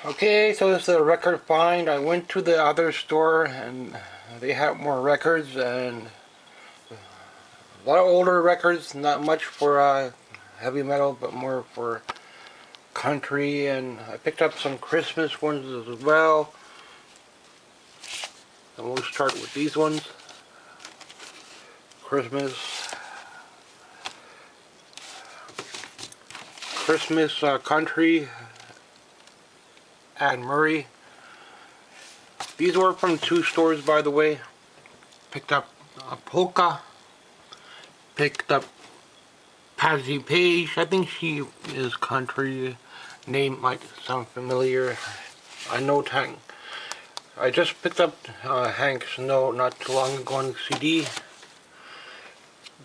Okay, so this is a record find. I went to the other store and they have more records and a lot of older records, not much for heavy metal, but more for country, and I picked up some Christmas ones as well. And we'll start with these ones. Christmas country and Murray. These were from two stores, by the way. Picked up a polka. Picked up Patsy Page. I think she is country. Name might sound familiar. I know Hank. I just picked up Hank Snow not too long ago on CD.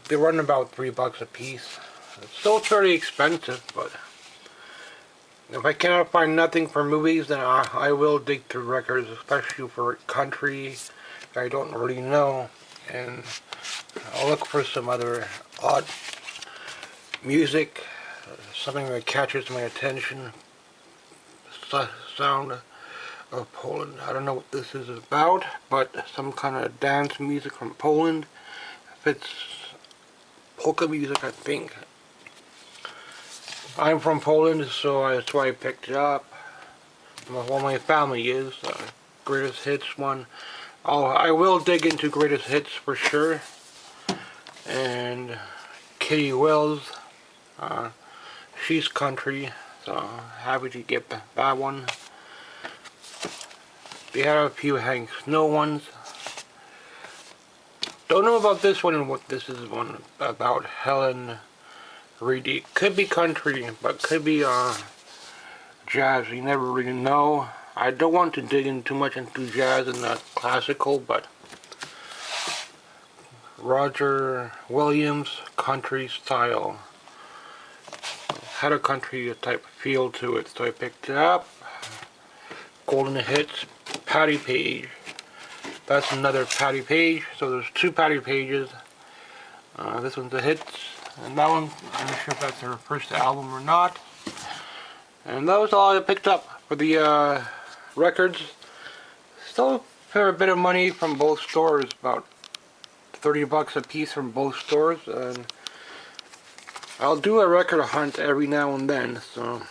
They run about $3 a piece. It's still fairly expensive, but if I cannot find nothing for movies, then I will dig through records, especially for country I don't really know, and I'll look for some other odd music, something that catches my attention. Sound of Poland. I don't know what this is about, but some kind of dance music from Poland. If it's polka music, I think. I'm from Poland, so that's why I picked it up. Well, my family is. Greatest Hits one. I will dig into Greatest Hits for sure. And Kitty Wells, she's country, so happy to get that one. They have a few Hank Snow ones. Don't know about this one and what this is one about. Helen Reedy. Could be country, but could be jazz. You never really know. I don't want to dig in too much into jazz and classical, but Roger Williams, country style. Had a country type feel to it, so I picked it up. Golden Hits, Patty Page. That's another Patty Page, so there's two Patty Pages. This one's a hits, and that one, I'm not sure if that's their first album or not. And that was all I picked up for the records. Still a fair bit of money from both stores, about $30 a piece from both stores, and I'll do a record hunt every now and then, so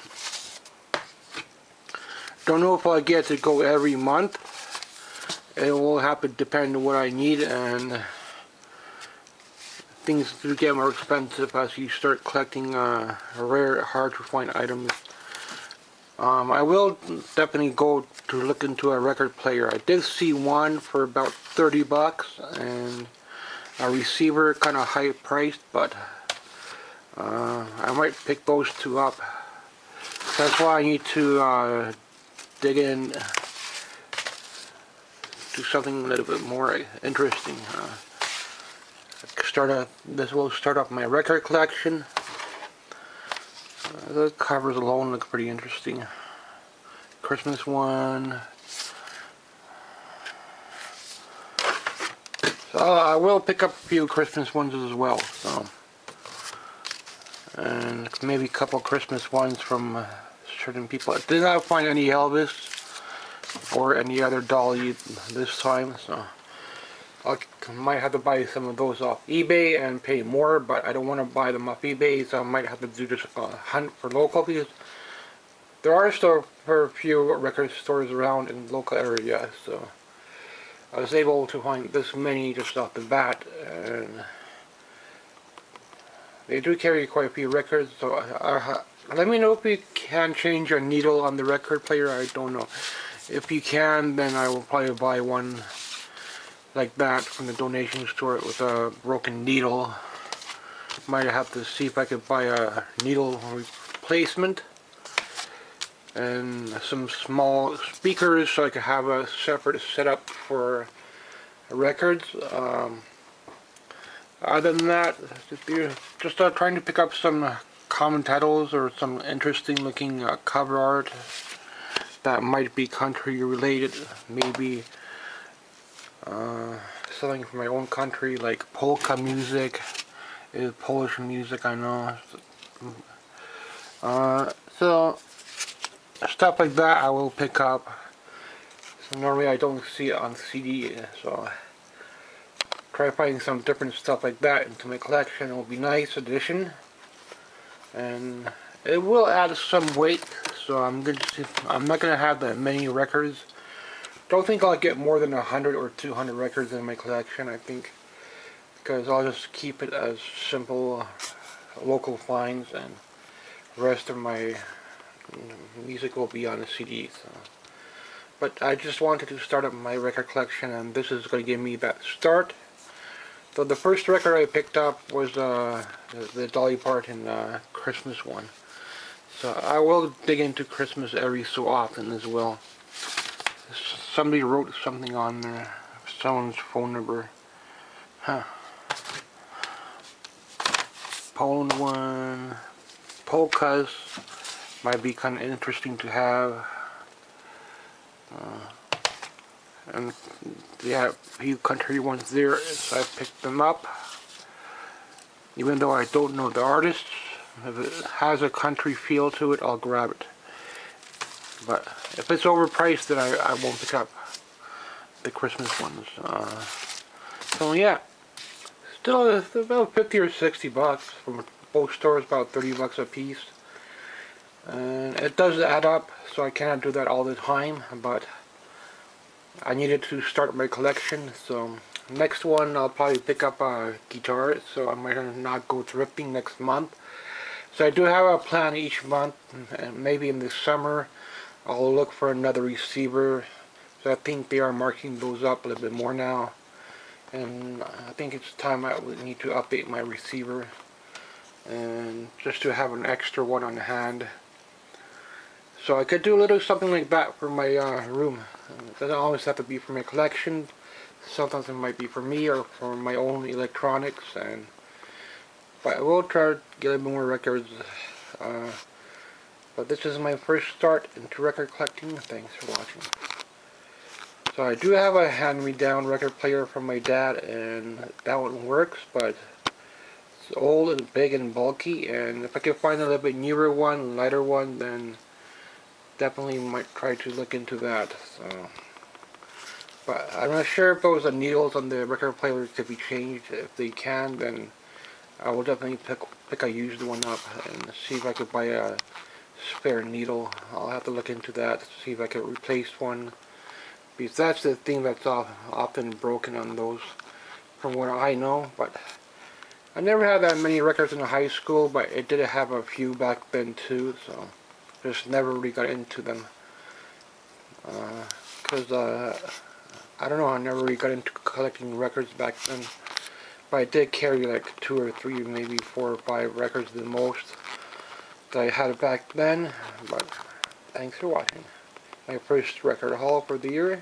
don't know if I'll get to go every month. It will have to depend on what I need, and things do get more expensive as you start collecting rare, hard to find items. I will definitely go to look into a record player. I did see one for about $30 and a receiver kind of high priced, but I might pick those two up. That's why I need to dig in to something a little bit more interesting. This will start off my record collection. The covers alone look pretty interesting. Christmas one. So I will pick up a few Christmas ones as well. So, and maybe a couple Christmas ones from certain people. I did not find any Elvis or any other Dolly this time, so I might have to buy some of those off eBay and pay more, but I don't want to buy them off eBay, so I might have to do just a hunt for local, because there are still a few record stores around in the local area, so I was able to find this many just off the bat, and they do carry quite a few records, so let me know if you can change a needle on the record player. I don't know. If you can, then I will probably buy one like that from the donation store with a broken needle. Might have to see if I could buy a needle replacement and some small speakers so I could have a separate setup for records. Other than that, just trying to pick up some common titles or some interesting looking cover art that might be country related, maybe something from my own country, like polka music is Polish music, I know. So stuff like that I will pick up. So normally I don't see it on CD, so try finding some different stuff like that into my collection. It will be a nice addition, and it will add some weight. So I'm not gonna have that many records. Don't think I'll get more than 100 or 200 records in my collection. I think because I'll just keep it as simple local finds, and the rest of my music will be on a CD. So. But I just wanted to start up my record collection, and this is going to give me that start. So the first record I picked up was the Dolly Parton Christmas one. So I will dig into Christmas every so often as well. Somebody wrote something on there, someone's phone number. Huh. Poland one, polkas might be kind of interesting to have. And yeah, a few country ones there, so I picked them up. Even though I don't know the artists, if it has a country feel to it, I'll grab it. But if it's overpriced, then I won't pick up the Christmas ones. So yeah, still about 50 or 60 bucks from both stores, about 30 bucks a piece. And it does add up, so I cannot do that all the time, but I needed to start my collection. So next one I'll probably pick up a guitar, so I might not go thrifting next month. So I do have a plan each month, and maybe in the summer I'll look for another receiver. So I think they are marking those up a little bit more now, and I think it's time I would need to update my receiver, and just to have an extra one on hand. So I could do a little something like that for my room. It doesn't always have to be for my collection. Sometimes it might be for me or for my own electronics. But I will try to get a little more records. But this is my first start into record collecting. Thanks for watching. So I do have a hand-me-down record player from my dad, and that one works, but it's old and big and bulky. And if I can find a little bit newer one, lighter one, then definitely might try to look into that. So, but I'm not sure if those needles on the record player could be changed. If they can, then I will definitely pick a used one up and see if I could buy a spare needle. I'll have to look into that to see if I could replace one, because that's the thing that's often broken on those, from what I know. But I never had that many records in high school, but it did have a few back then too. So just never really got into them, because I don't know, I never really got into collecting records back then. But I did carry like 2 or 3, maybe 4 or 5 records the most that I had back then. But thanks for watching. My first record haul for the year.